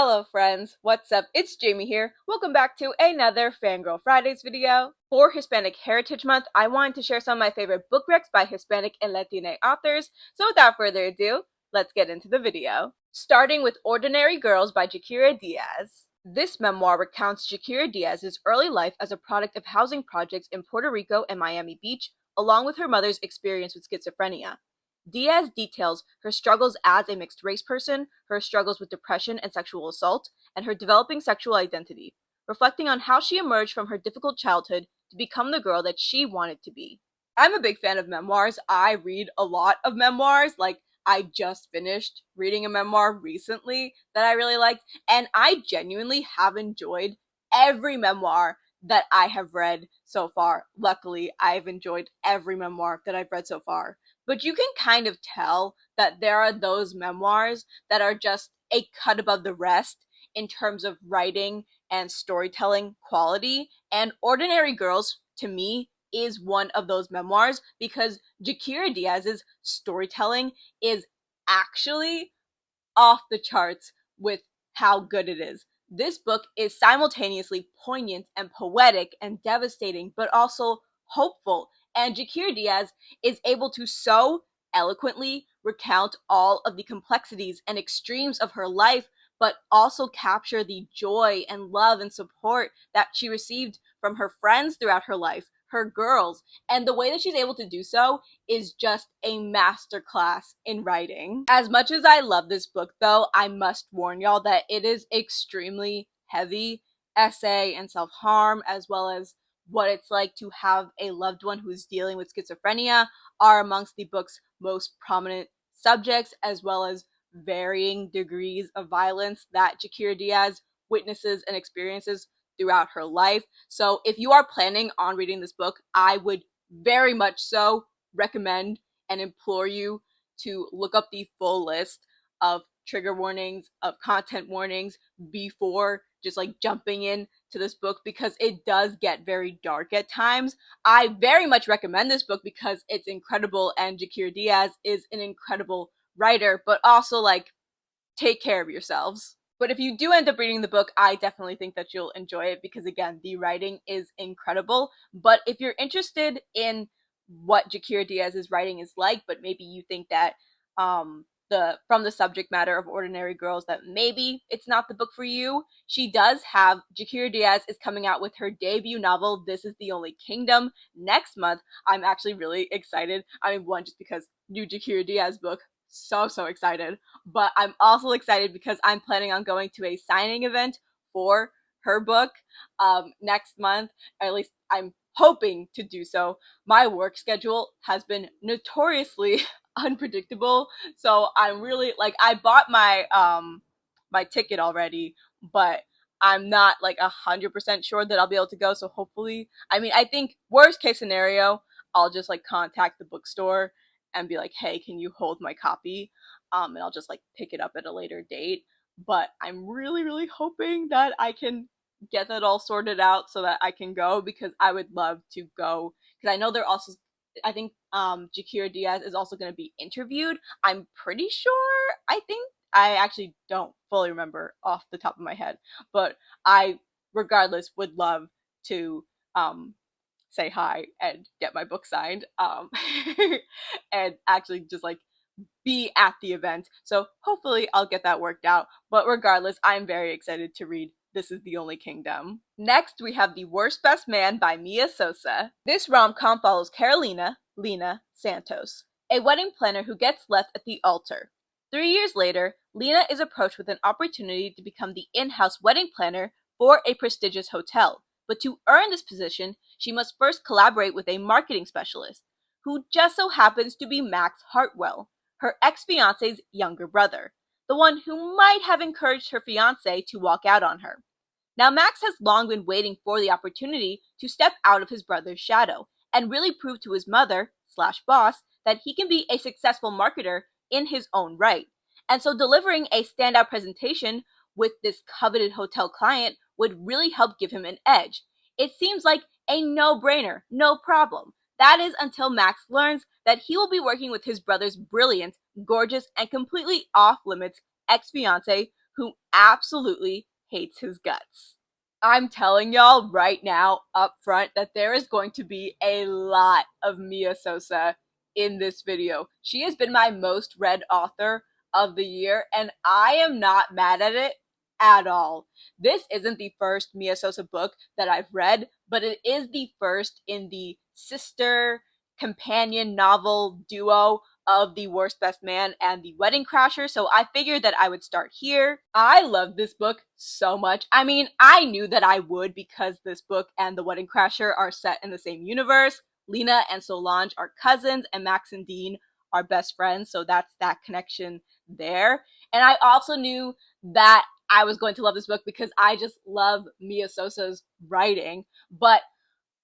Hello friends, what's up? It's Jamie here. Welcome back to another Fangirl Fridays video. For Hispanic Heritage Month, I wanted to share some of my favorite book recs by Hispanic and Latine authors, so without further ado, let's get into the video. Starting with Ordinary Girls by Jaquira Diaz. This memoir recounts Jaquira Diaz's early life as a product of housing projects in Puerto Rico and Miami Beach, along with her mother's experience with schizophrenia. Diaz details her struggles as a mixed-race person, her struggles with depression and sexual assault, and her developing sexual identity, reflecting on how she emerged from her difficult childhood to become the girl that she wanted to be. I'm a big fan of memoirs. I read a lot of memoirs. I just finished reading a memoir recently that I really liked, and I genuinely have enjoyed every memoir that I have read so far. Luckily, I've enjoyed every memoir that I've read so far. But you can kind of tell that there are those memoirs that are just a cut above the rest in terms of writing and storytelling quality. And Ordinary Girls, to me, is one of those memoirs because Jaquira Diaz's storytelling is actually off the charts with how good it is. This book is simultaneously poignant and poetic and devastating, but also hopeful. And Jaquira Diaz is able to so eloquently recount all of the complexities and extremes of her life, but also capture the joy and love and support that she received from her friends throughout her life, her girls. And the way that she's able to do so is just a masterclass in writing. As much as I love this book, though, I must warn y'all that it is extremely heavy essay and self-harm, as well as what it's like to have a loved one who's dealing with schizophrenia are amongst the book's most prominent subjects, as well as varying degrees of violence that Jaquira Diaz witnesses and experiences throughout her life. So if you are planning on reading this book, I would very much so recommend and implore you to look up the full list of trigger warnings, of content warnings before just jumping in to this book, because it does get very dark at times. I very much recommend this book because it's incredible and Jaquira Diaz is an incredible writer, but also take care of yourselves. But if you do end up reading the book, I definitely think that you'll enjoy it because, again, the writing is incredible. But if you're interested in what Jaquira Diaz's writing is like, but maybe you think that from the subject matter of Ordinary Girls that maybe it's not the book for you, Jaquira Diaz is coming out with her debut novel, This Is the Only Kingdom, next month. I'm actually really excited. I mean, one, just because new Jaquira Diaz book, so excited, but I'm also excited because I'm planning on going to a signing event for her book next month, or at least I'm hoping to do so. My work schedule has been notoriously unpredictable, so I'm really I bought my my ticket already, but I'm not 100% sure that I'll be able to go. So hopefully, I mean, I think worst case scenario, I'll just contact the bookstore and be like, hey, can you hold my copy? And I'll just pick it up at a later date. But I'm really hoping that I can get that all sorted out so that I can go, because I would love to go. Because I know I think Jaquira Diaz is also going to be interviewed. I'm pretty sure. I actually don't fully remember off the top of my head, but I regardless would love to say hi and get my book signed and actually just be at the event. So hopefully I'll get that worked out. But regardless, I'm very excited to read This Is the Only Kingdom. Next, we have The Worst Best Man by Mia Sosa. This rom-com follows Carolina Lena Santos, a wedding planner who gets left at the altar. 3 years later, Lena is approached with an opportunity to become the in-house wedding planner for a prestigious hotel. But to earn this position, she must first collaborate with a marketing specialist, who just so happens to be Max Hartwell, her ex-fiance's younger brother, the one who might have encouraged her fiance to walk out on her. Now, Max has long been waiting for the opportunity to step out of his brother's shadow and really prove to his mother/boss that he can be a successful marketer in his own right. And so delivering a standout presentation with this coveted hotel client would really help give him an edge. It seems like a no-brainer, no problem. That is until Max learns that he will be working with his brother's brilliant, gorgeous, and completely off-limits ex-fiance, who absolutely hates his guts. I'm telling y'all right now up front that there is going to be a lot of Mia Sosa in this video. She has been my most read author of the year, and I am not mad at it at all. This isn't the first Mia Sosa book that I've read, but it is the first in the sister companion novel duo of The Worst Best Man and The Wedding Crasher, so I figured that I would start here. I love this book so much. I mean, I knew that I would because this book and The Wedding Crasher are set in the same universe. Lena and Solange are cousins, and Max and Dean are best friends, so that's that connection there. And I also knew that I was going to love this book because I just love Mia Sosa's writing, but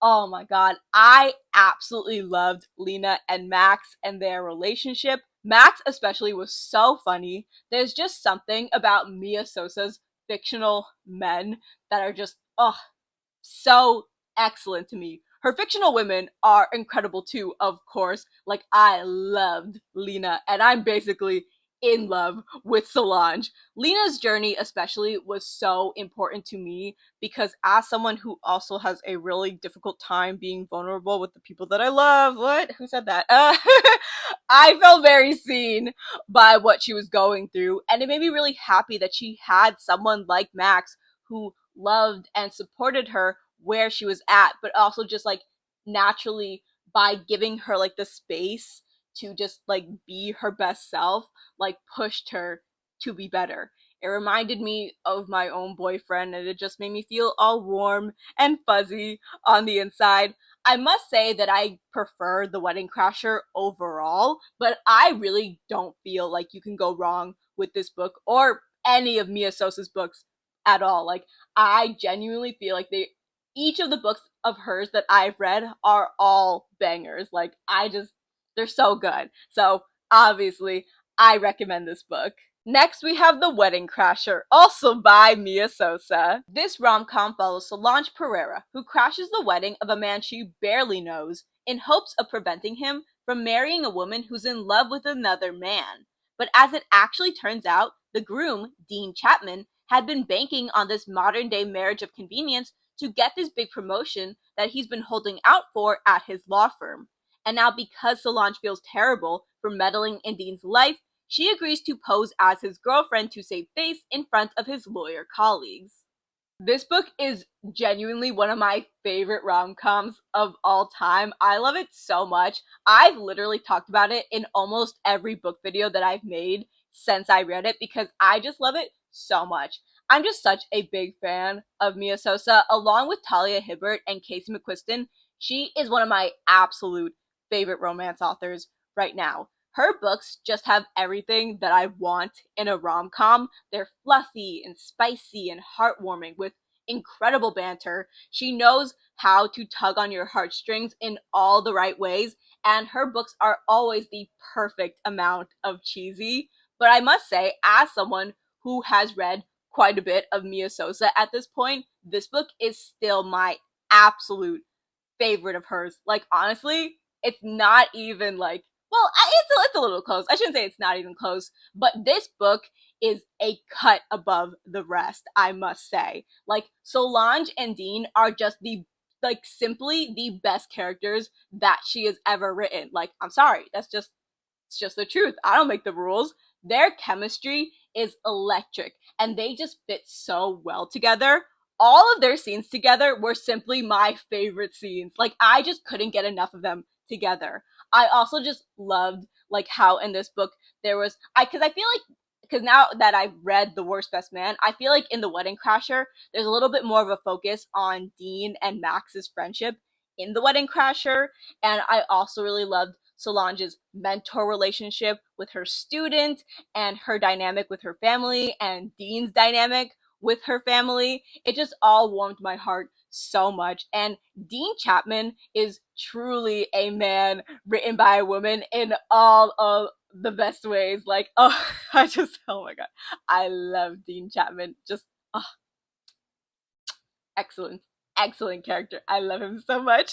oh my god, I absolutely loved Lena and Max and their relationship. Max especially was so funny. There's just something about Mia Sosa's fictional men that are just, oh, so excellent to me. Her fictional women are incredible too, of course. Like, I loved Lena, and I'm basically in love with Solange. Lena's journey, especially, was so important to me because, as someone who also has a really difficult time being vulnerable with the people that I love, what? Who said that? I felt very seen by what she was going through, and it made me really happy that she had someone like Max who loved and supported her where she was at, but also just like naturally by giving her like the space to just like be her best self, like pushed her to be better. It reminded me of my own boyfriend, and it just made me feel all warm and fuzzy on the inside. I must say that I prefer The Wedding Crasher overall, but I really don't feel like you can go wrong with this book or any of Mia Sosa's books at all. Like, I genuinely feel like each of the books of hers that I've read are all bangers. Like, they're so good. So, obviously, I recommend this book. Next, we have The Wedding Crasher, also by Mia Sosa. This rom-com follows Solange Pereira, who crashes the wedding of a man she barely knows in hopes of preventing him from marrying a woman who's in love with another man. But as it actually turns out, the groom, Dean Chapman, had been banking on this modern-day marriage of convenience to get this big promotion that he's been holding out for at his law firm. And now, because Solange feels terrible for meddling in Dean's life, she agrees to pose as his girlfriend to save face in front of his lawyer colleagues. This book is genuinely one of my favorite rom-coms of all time. I love it so much. I've literally talked about it in almost every book video that I've made since I read it because I just love it so much. I'm just such a big fan of Mia Sosa. Along with Talia Hibbert and Casey McQuiston, she is one of my absolute favorite romance authors right now. Her books just have everything that I want in a rom-com. They're fluffy and spicy and heartwarming with incredible banter. She knows how to tug on your heartstrings in all the right ways, and her books are always the perfect amount of cheesy. But I must say, as someone who has read quite a bit of Mia Sosa at this point, this book is still my absolute favorite of hers. Like, honestly, it's not even like, well, it's a little close. I shouldn't say it's not even close, but this book is a cut above the rest, I must say. Like, Solange and Dean are just simply the best characters that she has ever written. Like, I'm sorry, it's just the truth. I don't make the rules. Their chemistry is electric, and they just fit so well together. All of their scenes together were simply my favorite scenes. Like, I just couldn't get enough of them together. I also just loved like how in this book there was because I feel like because now that I've read The Worst Best Man, I feel like in The Wedding Crasher there's a little bit more of a focus on Dean and Max's friendship in The Wedding Crasher, and I also really loved Solange's mentor relationship with her student and her dynamic with her family and Dean's dynamic with her family. It just all warmed my heart so much. And Dean Chapman is truly a man written by a woman in all of the best ways. Like, oh, oh my god. I love Dean Chapman. Just, oh, excellent. Excellent character. I love him so much.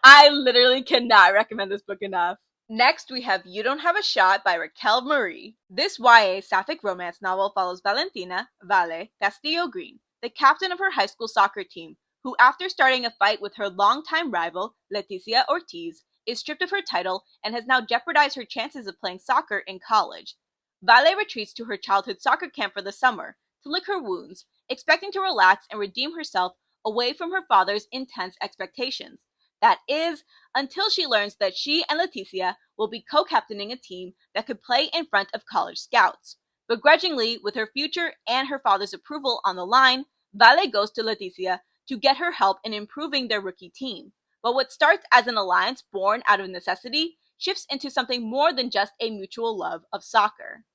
I literally cannot recommend this book enough. Next, we have You Don't Have a Shot by Raquel Marie. This YA sapphic romance novel follows Valentina Vale Castillo Green, the captain of her high school soccer team, who, after starting a fight with her longtime rival, Leticia Ortiz, is stripped of her title and has now jeopardized her chances of playing soccer in college. Vale retreats to her childhood soccer camp for the summer to lick her wounds, expecting to relax and redeem herself away from her father's intense expectations. That is, until she learns that she and Leticia will be co-captaining a team that could play in front of college scouts. Begrudgingly, with her future and her father's approval on the line, Vale goes to Leticia to get her help in improving their rookie team. But what starts as an alliance born out of necessity shifts into something more than just a mutual love of soccer.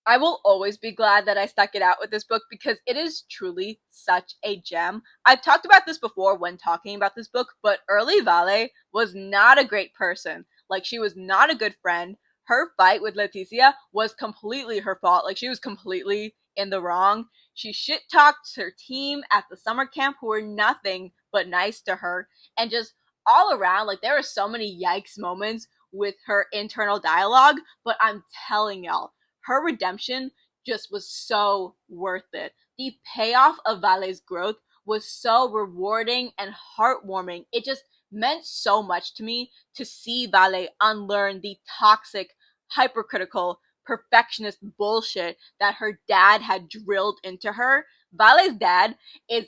I will always be glad that I stuck it out with this book because it is truly such a gem. I've talked about this before when talking about this book, but early Vale was not a great person. Like, she was not a good friend. Her fight with Leticia was completely her fault. Like, she was completely in the wrong. She shit talked her team at the summer camp who were nothing but nice to her. And just all around, like, there were so many yikes moments with her internal dialogue, but I'm telling y'all, her redemption just was so worth it. The payoff of Vale's growth was so rewarding and heartwarming. It just meant so much to me to see Vale unlearn the toxic, hypercritical, perfectionist bullshit that her dad had drilled into her. Vale's dad is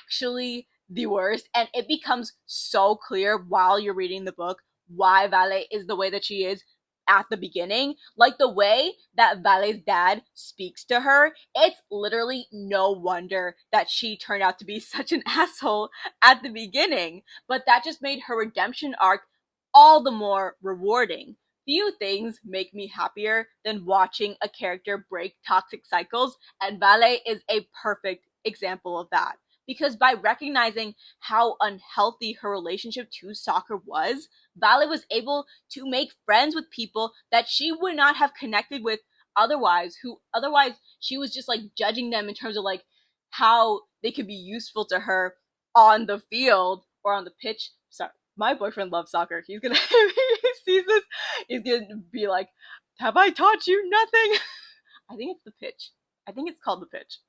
actually the worst, and it becomes so clear while you're reading the book why Vale is the way that she is at the beginning. Like, the way that Vale's dad speaks to her, it's literally no wonder that she turned out to be such an asshole at the beginning. But that just made her redemption arc all the more rewarding. Few things make me happier than watching a character break toxic cycles, and Vale is a perfect example of that. Because by recognizing how unhealthy her relationship to soccer was, Vale was able to make friends with people that she would not have connected with otherwise, who otherwise she was just like judging them in terms of like how they could be useful to her on the field or on the pitch. Sorry, my boyfriend loves soccer. He's gonna if he sees this, he's gonna be like, have I taught you nothing? I think it's the pitch. I think it's called the pitch.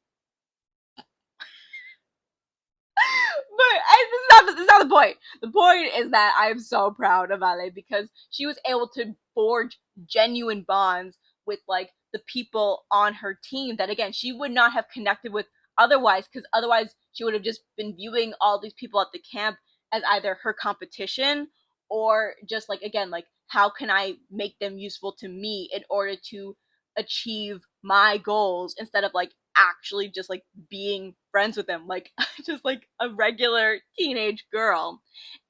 But this is not the point. The point is that I am so proud of Ale because she was able to forge genuine bonds with like the people on her team that, again, she would not have connected with otherwise, because otherwise she would have just been viewing all these people at the camp as either her competition or just like, again, like, how can I make them useful to me in order to achieve my goals, instead of like actually just like being friends with them like just like a regular teenage girl.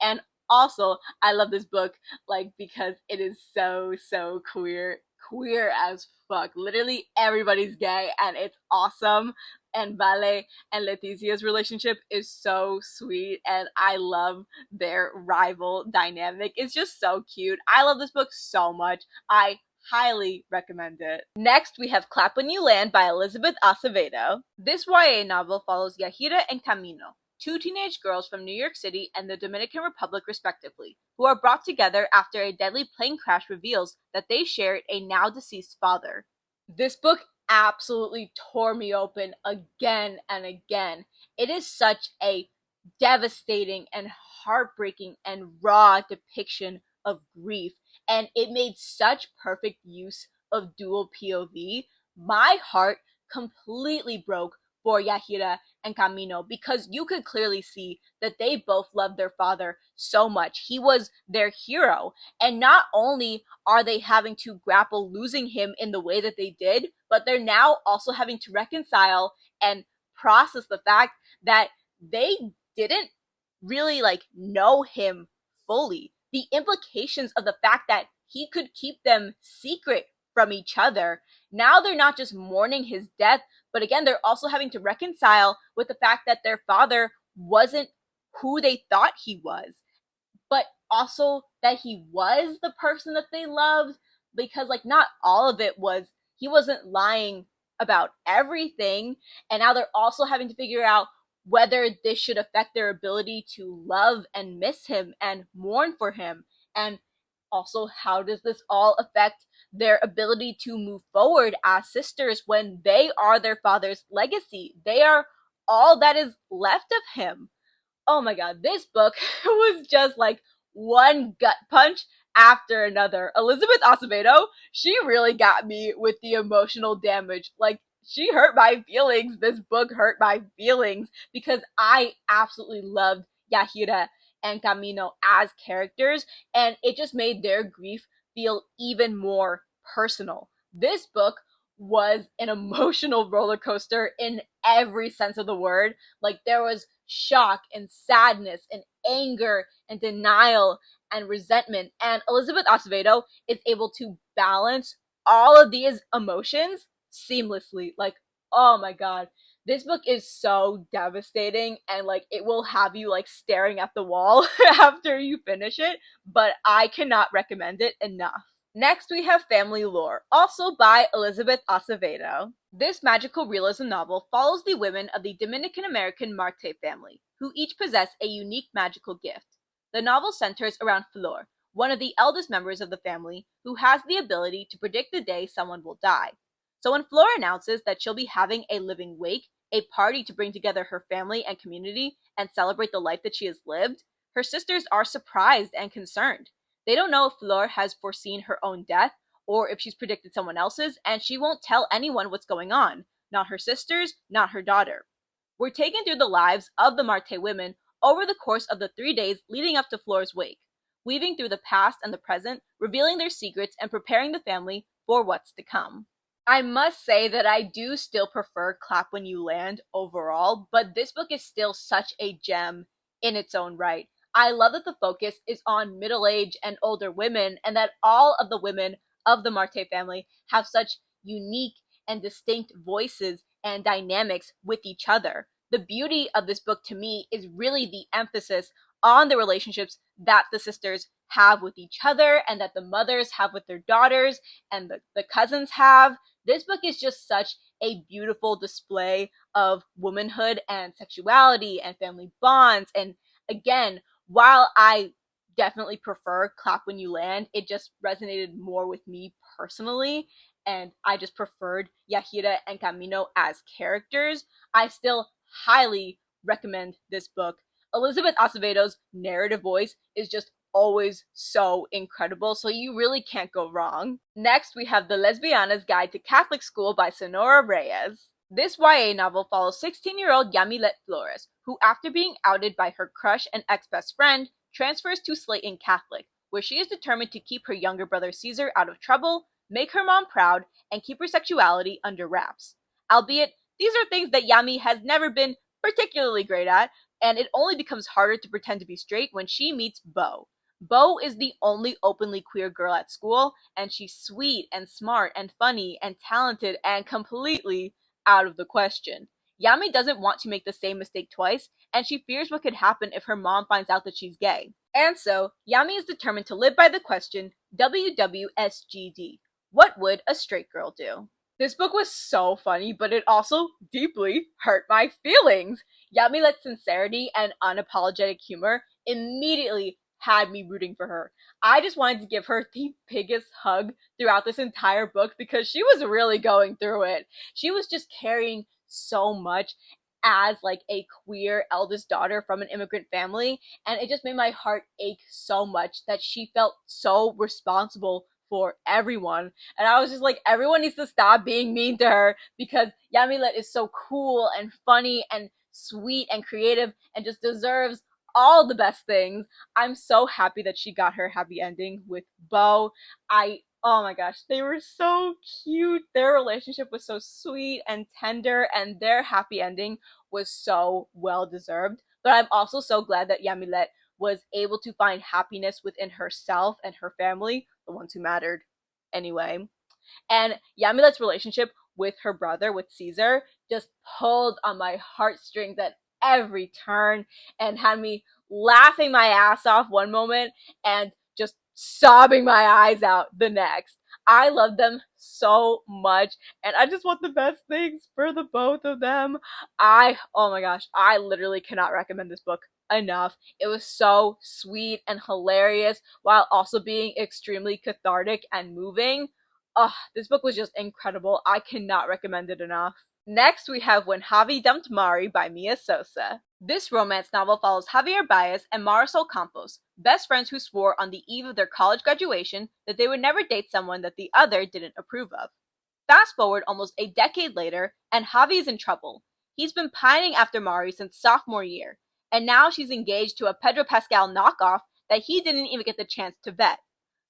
And also, I love this book like because it is so queer as fuck. Literally everybody's gay and it's awesome. And Vale and Leticia's relationship is so sweet, and I love their rival dynamic. It's just so cute. I love this book so much. I highly recommend it. Next, we have Clap When You Land by Elizabeth Acevedo. This YA novel follows Yahira and Camino, two teenage girls from New York City and the Dominican Republic respectively, who are brought together after a deadly plane crash reveals that they shared a now-deceased father. This book absolutely tore me open again and again. It is such a devastating and heartbreaking and raw depiction of grief, and it made such perfect use of dual POV. My heart completely broke for Yahira and Camino because you could clearly see that they both loved their father so much. He was their hero, and not only are they having to grapple losing him in the way that they did, but they're now also having to reconcile and process the fact that they didn't really like know him fully. The implications of the fact that he could keep them secret from each other. Now they're not just mourning his death, but again, they're also having to reconcile with the fact that their father wasn't who they thought he was, but also that he was the person that they loved, because like not all of it was, he wasn't lying about everything. And now they're also having to figure out whether this should affect their ability to love and miss him and mourn for him. And Also, how does this all affect their ability to move forward as sisters when they are their father's legacy? They are all that is left of him. Oh my god, this book was just like one gut punch after another. Elizabeth Acevedo, she really got me with the emotional damage. Like, she hurt my feelings. This book hurt my feelings because I absolutely loved Yahira and Camino as characters, and it just made their grief feel even more personal. This book was an emotional roller coaster in every sense of the word. Like, there was shock and sadness and anger and denial and resentment. And Elizabeth Acevedo is able to balance all of these emotions seamlessly. Like, oh my god. This book is so devastating, and like it will have you like staring at the wall after you finish it, but I cannot recommend it enough. Next, we have Family Lore, also by Elizabeth Acevedo. This magical realism novel follows the women of the Dominican American Marte family, who each possess a unique magical gift. The novel centers around Flor, one of the eldest members of the family, who has the ability to predict the day someone will die. So when Flor announces that she'll be having a living wake, a party to bring together her family and community and celebrate the life that she has lived, her sisters are surprised and concerned. They don't know if Flor has foreseen her own death or if she's predicted someone else's, and she won't tell anyone what's going on. Not her sisters, not her daughter. We're taken through the lives of the Marte women over the course of the 3 days leading up to Flor's wake, weaving through the past and the present, revealing their secrets and preparing the family for what's to come. I must say that I do still prefer Clap When You Land overall, but this book is still such a gem in its own right. I love that the focus is on middle-aged and older women, and that all of the women of the Marte family have such unique and distinct voices and dynamics with each other. The beauty of this book to me is really the emphasis on the relationships that the sisters have with each other and that the mothers have with their daughters and the cousins have. This book is just such a beautiful display of womanhood and sexuality and family bonds. And again, while I definitely prefer Clap When You Land, it just resonated more with me personally, and I just preferred Yahira and Camino as characters. I still highly recommend this book. Elizabeth Acevedo's narrative voice is just always so incredible, so you really can't go wrong. Next, we have The Lesbiana's Guide to Catholic School by Sonora Reyes. This YA novel follows 16-year-old Yamilet Flores, who, after being outed by her crush and ex-best friend, transfers to Slayton Catholic, where she is determined to keep her younger brother Caesar out of trouble, make her mom proud, and keep her sexuality under wraps. Albeit, these are things that Yami has never been particularly great at, and it only becomes harder to pretend to be straight when she meets Beau. Beau is the only openly queer girl at school, and she's sweet and smart and funny and talented and completely out of the question. Yami doesn't want to make the same mistake twice, and she fears what could happen if her mom finds out that she's gay. And so, Yami is determined to live by the question, WWSGD. What would a straight girl do? This book was so funny, but it also deeply hurt my feelings. Yamilet's sincerity and unapologetic humor immediately had me rooting for her. I just wanted to give her the biggest hug throughout this entire book because she was really going through it. She was just carrying so much as like a queer eldest daughter from an immigrant family, and it just made my heart ache so much that she felt so responsible for everyone. And I was just like, everyone needs to stop being mean to her because Yamilet is so cool and funny and sweet and creative and just deserves all the best things. I'm so happy that she got her happy ending with Beau. Oh my gosh, they were so cute. Their relationship was so sweet and tender, and their happy ending was so well deserved. But I'm also so glad that Yamilet was able to find happiness within herself and her family, the ones who mattered anyway. And Yamilet's relationship with her brother, with Caesar, just pulled on my heartstrings at every turn and had me laughing my ass off one moment and just sobbing my eyes out the next. I love them so much, and I just want the best things for the both of them. Oh my gosh, I literally cannot recommend this book enough. It was so sweet and hilarious while also being extremely cathartic and moving. Ugh, this book was just incredible. I cannot recommend it enough. Next, we have When Javi Dumped Mari by Mia Sosa. This romance novel follows Javier Baez and Marisol Campos, best friends who swore on the eve of their college graduation that they would never date someone that the other didn't approve of. Fast forward almost a decade later, and Javi is in trouble. He's been pining after Mari since sophomore year, and now she's engaged to a Pedro Pascal knockoff that he didn't even get the chance to vet.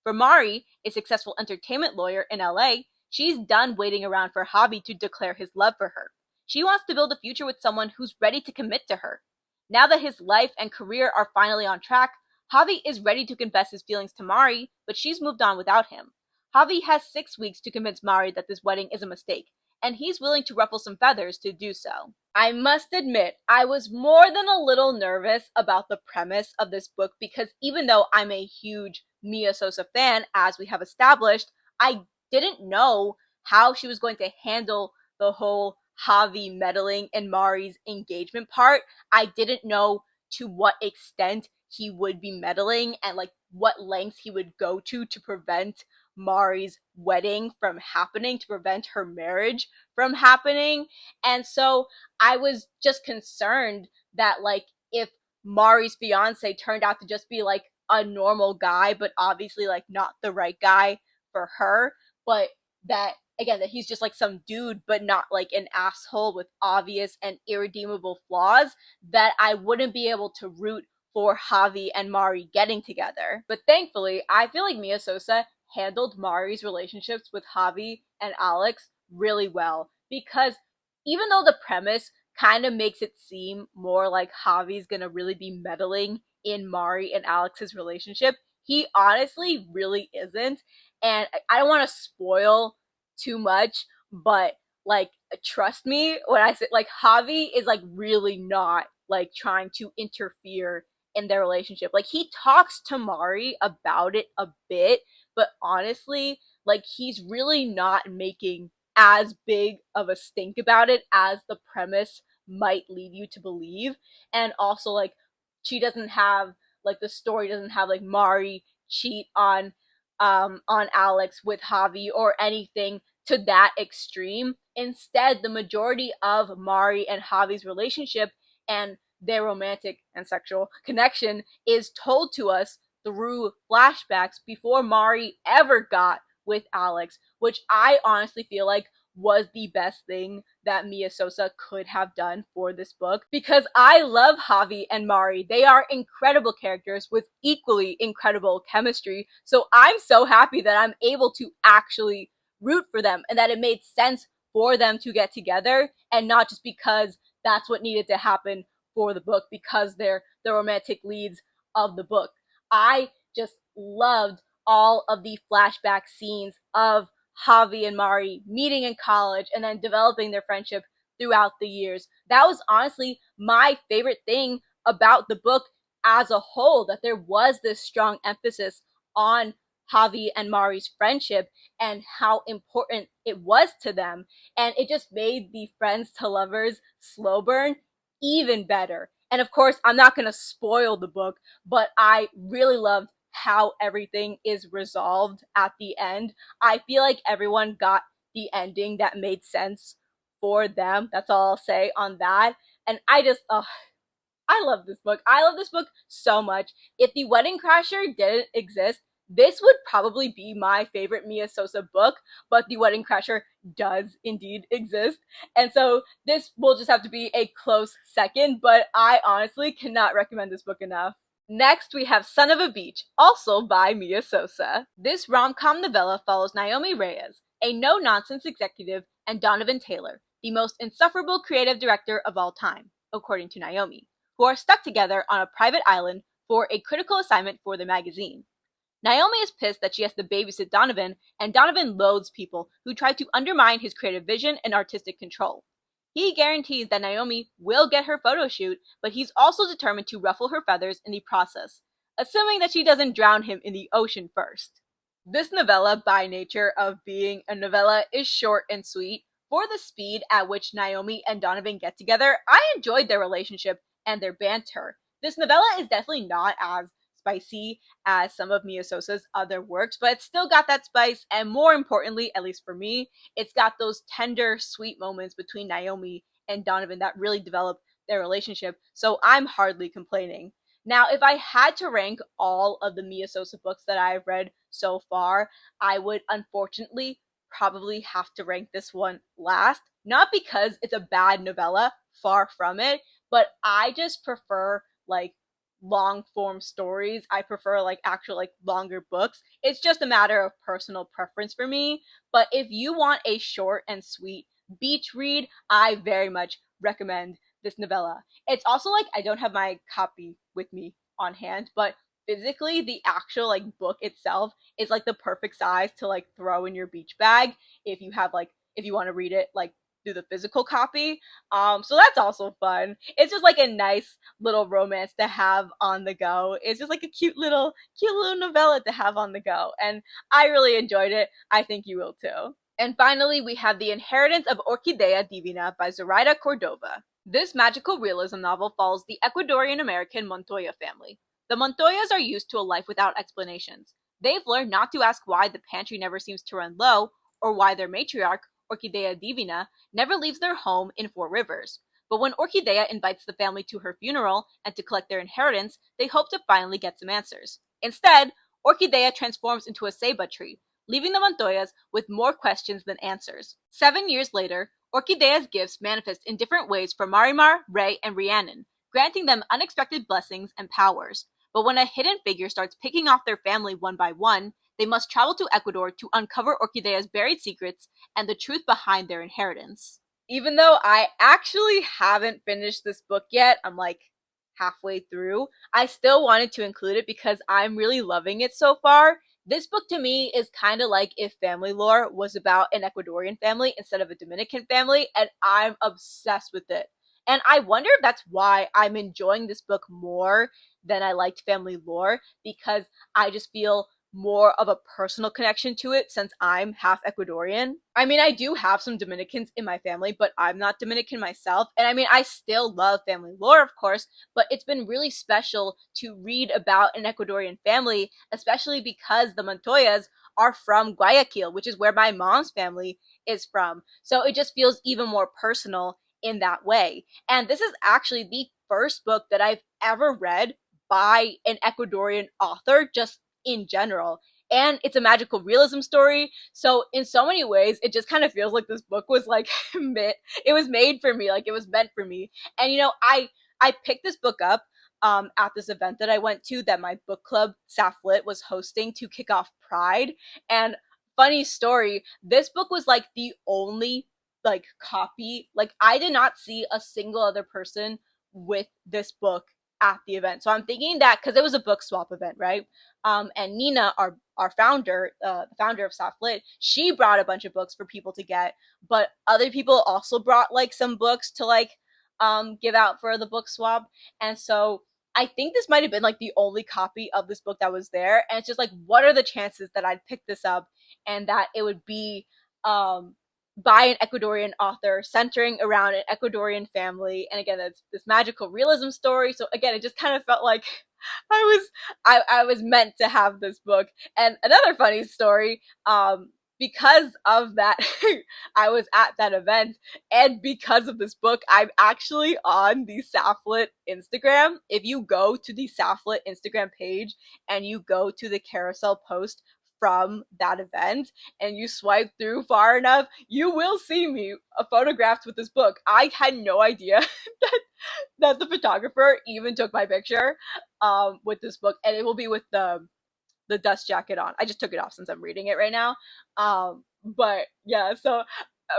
For Mari, a successful entertainment lawyer in LA, she's done waiting around for Javi to declare his love for her. She wants to build a future with someone who's ready to commit to her. Now that his life and career are finally on track, Javi is ready to confess his feelings to Mari, but she's moved on without him. Javi has 6 weeks to convince Mari that this wedding is a mistake, and he's willing to ruffle some feathers to do so. I must admit, I was more than a little nervous about the premise of this book because even though I'm a huge Mia Sosa fan, as we have established, I didn't know how she was going to handle the whole Javi meddling in Mari's engagement part. I didn't know to what extent he would be meddling and like what lengths he would go to prevent Mari's wedding from happening, to prevent her marriage from happening. And so I was just concerned that like if Mari's fiance turned out to just be like a normal guy, but obviously like not the right guy for her, but that again that he's just like some dude but not like an asshole with obvious and irredeemable flaws, that I wouldn't be able to root for Javi and Mari getting together. But thankfully, I feel like Mia Sosa handled Mari's relationships with Javi and Alex really well, because even though the premise kind of makes it seem more like Javi's gonna really be meddling in Mari and Alex's relationship, he honestly really isn't. And I don't want to spoil too much, but like trust me when I say like Javi is like really not like trying to interfere in their relationship. Like he talks to Mari about it a bit, but honestly, like he's really not making as big of a stink about it as the premise might lead you to believe. And also like she doesn't have like the story doesn't have like Mari cheat on Alex with Javi or anything to that extreme. Instead, the majority of Mari and Javi's relationship and their romantic and sexual connection is told to us through flashbacks before Mari ever got with Alex, which I honestly feel like was the best thing that Mia Sosa could have done for this book, because I love Javi and Mari. They are incredible characters with equally incredible chemistry. So I'm so happy that I'm able to actually root for them and that it made sense for them to get together, and not just because that's what needed to happen for the book because they're the romantic leads of the book. I just loved all of the flashback scenes of Javi and Mari meeting in college and then developing their friendship throughout the years. That was honestly my favorite thing about the book as a whole, that there was this strong emphasis on Javi and Mari's friendship and how important it was to them. And it just made the friends to lovers slow burn even better. And of course, I'm not going to spoil the book, but I really loved how everything is resolved at the end. I feel like everyone got the ending that made sense for them. That's all I'll say on that. And I love this book. I love this book so much. If The Wedding Crasher didn't exist, this would probably be my favorite Mia Sosa book, but The Wedding Crasher does indeed exist. And so this will just have to be a close second, but I honestly cannot recommend this book enough. Next, we have Son of a Beach, also by Mia Sosa. This rom-com novella follows Naomi Reyes, a no-nonsense executive, and Donovan Taylor, the most insufferable creative director of all time, according to Naomi, who are stuck together on a private island for a critical assignment for the magazine. Naomi is pissed that she has to babysit Donovan, and Donovan loathes people who try to undermine his creative vision and artistic control. He guarantees that Naomi will get her photo shoot, but he's also determined to ruffle her feathers in the process, assuming that she doesn't drown him in the ocean first. This novella, by nature of being a novella, is short and sweet. For the speed at which Naomi and Donovan get together, I enjoyed their relationship and their banter. This novella is definitely not as spicy as some of Mia Sosa's other works, but it's still got that spice, and more importantly, at least for me, it's got those tender, sweet moments between Naomi and Donovan that really develop their relationship, so I'm hardly complaining. Now, if I had to rank all of the Mia Sosa books that I've read so far, I would unfortunately probably have to rank this one last. Not because it's a bad novella, far from it, but I just prefer like long form stories. I prefer like actual like longer books. It's just a matter of personal preference for me. But if you want a short and sweet beach read, I very much recommend this novella. It's also like I don't have my copy with me on hand, but physically the actual like book itself is like the perfect size to like throw in your beach bag if you have like if you want to read it like through the physical copy. So that's also fun. It's just like a nice little romance to have on the go. It's just like a cute little novella to have on the go. And I really enjoyed it. I think you will too. And finally, we have The Inheritance of Orquídea Divina by Zoraida Cordova. This magical realism novel follows the Ecuadorian-American Montoya family. The Montoyas are used to a life without explanations. They've learned not to ask why the pantry never seems to run low, or why their matriarch, Orquídea Divina, never leaves their home in Four Rivers. But when Orquídea invites the family to her funeral and to collect their inheritance, they hope to finally get some answers. Instead, Orquídea transforms into a ceiba tree, leaving the Montoyas with more questions than answers. 7 years later, Orquídea's gifts manifest in different ways for Marimar, Ray, and Rhiannon, granting them unexpected blessings and powers. But when a hidden figure starts picking off their family one by one, they must travel to Ecuador to uncover Orquídea's buried secrets and the truth behind their inheritance. Even though I actually haven't finished this book yet, I'm like halfway through, I still wanted to include it because I'm really loving it so far. This book to me is kind of like if Family Lore was about an Ecuadorian family instead of a Dominican family, and I'm obsessed with it. And I wonder if that's why I'm enjoying this book more than I liked Family Lore, because I just feel more of a personal connection to it since I'm half Ecuadorian. I mean, I do have some Dominicans in my family, but I'm not Dominican myself. And I mean, I still love Family Lore, of course, but it's been really special to read about an Ecuadorian family, especially because the Montoyas are from Guayaquil, which is where my mom's family is from. So it just feels even more personal in that way. And this is actually the first book that I've ever read by an Ecuadorian author, just in general. And it's a magical realism story. So in so many ways, it just kind of feels like this book was like it was made for me, like it was meant for me. And you know, I picked this book up at this event that I went to that my book club Saflit was hosting to kick off Pride. And funny story, this book was like the only like copy. Like I did not see a single other person with this book at the event. So I'm thinking that because it was a book swap event, right? And Nina, our founder, the founder of Softlit, she brought a bunch of books for people to get, but other people also brought like some books to like give out for the book swap. And so I think this might have been like the only copy of this book that was there. And it's just like, what are the chances that I'd pick this up and that it would be by an Ecuadorian author centering around an Ecuadorian family? And again, it's this magical realism story. So again, it just kind of felt like I was meant to have this book. And another funny story, because of that, I was at that event, and because of this book, I'm actually on the Saflit Instagram. If you go to the Saflit Instagram page and you go to the carousel post from that event and you swipe through far enough, you will see me photographed with this book. I had no idea that the photographer even took my picture with this book, and it will be with the dust jacket on. I just took it off since I'm reading it right now. But yeah, so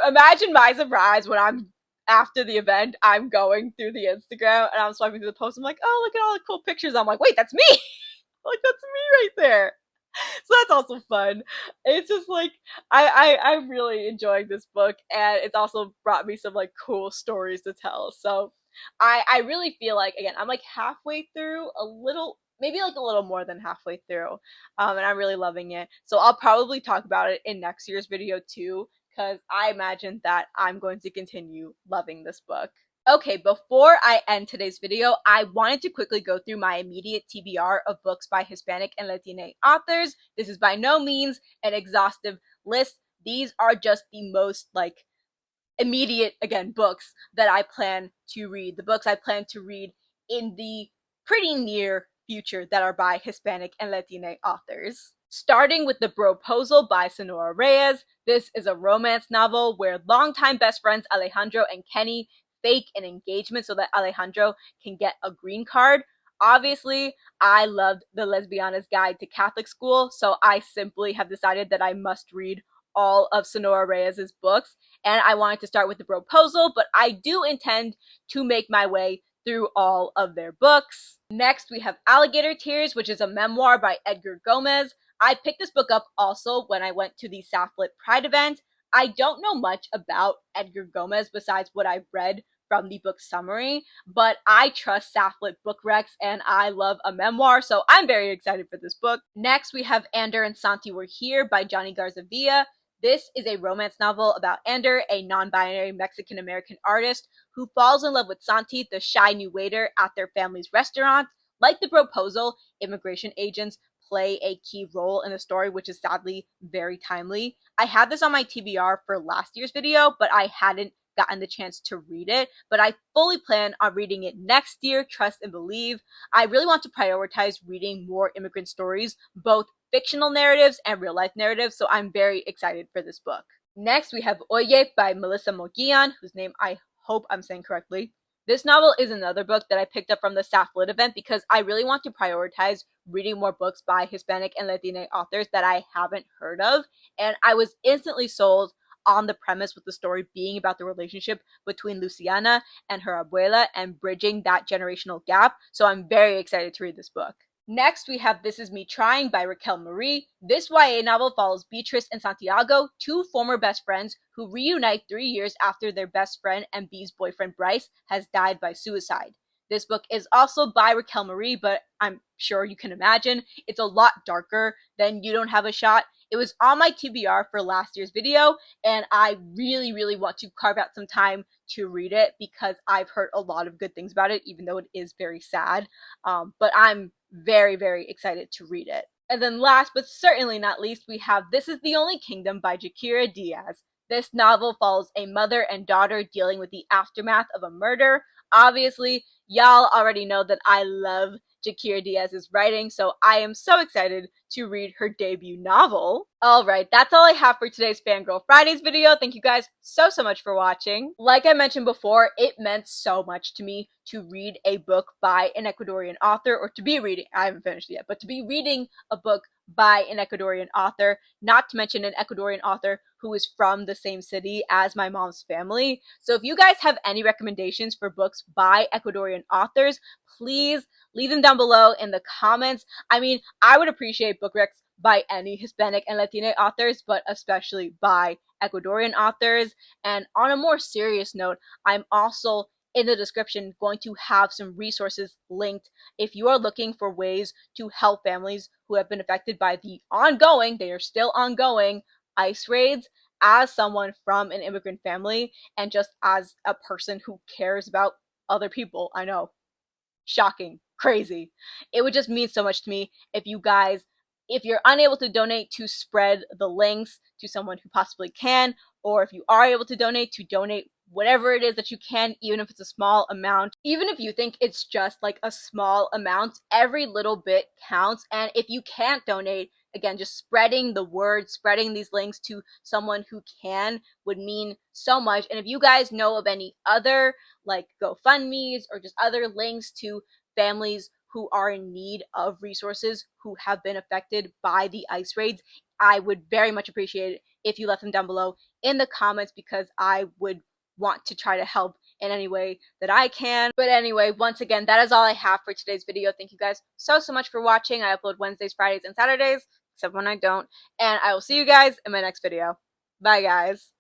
imagine my surprise when I'm after the event, I'm going through the Instagram and I'm swiping through the post. I'm like, oh, look at all the cool pictures. I'm like, wait, that's me. Like, that's me right there. So that's also fun. It's just like I'm really enjoying this book, and it's also brought me some like cool stories to tell. So I really feel like, again, I'm like halfway through, a little, maybe like a little more than halfway through, and I'm really loving it. So I'll probably talk about it in next year's video too, because I imagine that I'm going to continue loving this book. Okay, before I end today's video, I wanted to quickly go through my immediate TBR of books by Hispanic and Latine authors. This is by no means an exhaustive list. These are just the most immediate, again, books that I plan to read. The books I plan to read in the pretty near future that are by Hispanic and Latine authors. Starting with The Broposal by Sonora Reyes. This is a romance novel where longtime best friends Alejandro and Kenny fake an engagement so that Alejandro can get a green card. Obviously, I loved The Lesbiana's Guide to Catholic School, so I simply have decided that I must read all of Sonora Reyes' books, and I wanted to start with The Proposal, but I do intend to make my way through all of their books. Next, we have Alligator Tears, which is a memoir by Edgar Gomez. I picked this book up also when I went to the Safflit Pride event. I don't know much about Edgar Gomez besides what I've read from the book summary, but I trust Safflit book recs and I love a memoir, so I'm very excited for this book. Next, we have Ander and Santi Were Here by Johnny Garzavilla. This is a romance novel about Ander, a non-binary Mexican-American artist who falls in love with Santi, the shy new waiter at their family's restaurant. Like The Proposal, immigration agents play a key role in the story, which is sadly very timely. I had this on my TBR for last year's video, but I hadn't gotten the chance to read it, but I fully plan on reading it next year, trust and believe. I really want to prioritize reading more immigrant stories, both fictional narratives and real life narratives, so I'm very excited for this book. Next, we have Oye by Melissa Moguian, whose name I hope I'm saying correctly. This novel is another book that I picked up from the Safflit event because I really want to prioritize reading more books by Hispanic and Latine authors that I haven't heard of, and I was instantly sold on the premise with the story being about the relationship between Luciana and her abuela and bridging that generational gap, so I'm very excited to read this book. Next, we have This Is Me Trying by Raquel Marie. This YA novel follows Beatrice and Santiago, two former best friends who reunite 3 years after their best friend and B's boyfriend Bryce has died by suicide. This book is also by Raquel Marie, but I'm sure you can imagine it's a lot darker than You Don't Have a Shot. It was on my TBR for last year's video, and I really want to carve out some time to read it because I've heard a lot of good things about it, even though it is very sad. But I'm very excited to read it. And then last but certainly not least, we have This Is the Only Kingdom by Jakira Diaz. This novel follows a mother and daughter dealing with the aftermath of a murder. Obviously, y'all already know that I love Jakira Diaz's writing, so I am so excited to read her debut novel. Alright, that's all I have for today's Fangirl Fridays video. Thank you guys so much for watching. Like I mentioned before, it meant so much to me to read a book by an Ecuadorian author, or to be reading, I haven't finished it yet, but to be reading a book by an Ecuadorian author, not to mention an Ecuadorian author who is from the same city as my mom's family. So if you guys have any recommendations for books by Ecuadorian authors, please leave them down below in the comments. I mean, I would appreciate book recs by any Hispanic and Latine authors, but especially by Ecuadorian authors. And on a more serious note, I'm also in the description going to have some resources linked if you are looking for ways to help families who have been affected by the ongoing, they are still ongoing, ICE raids. As someone from an immigrant family and just as a person who cares about other people, I know, shocking, crazy. It would just mean so much to me if you guys, if you're unable to donate, to spread the links to someone who possibly can, or if you are able to donate whatever it is that you can, even if it's a small amount. Even if you think it's just like a small amount, every little bit counts. And if you can't donate, again, just spreading the word, spreading these links to someone who can would mean so much. And if you guys know of any other like GoFundMe's or just other links to families who are in need of resources who have been affected by the ICE raids, I would very much appreciate it if you left them down below in the comments, because I would want to try to help in any way that I can. But anyway, once again, that is all I have for today's video. Thank you guys so much for watching. I upload Wednesdays, Fridays, and Saturdays, except when I don't. And I will see you guys in my next video. Bye, guys.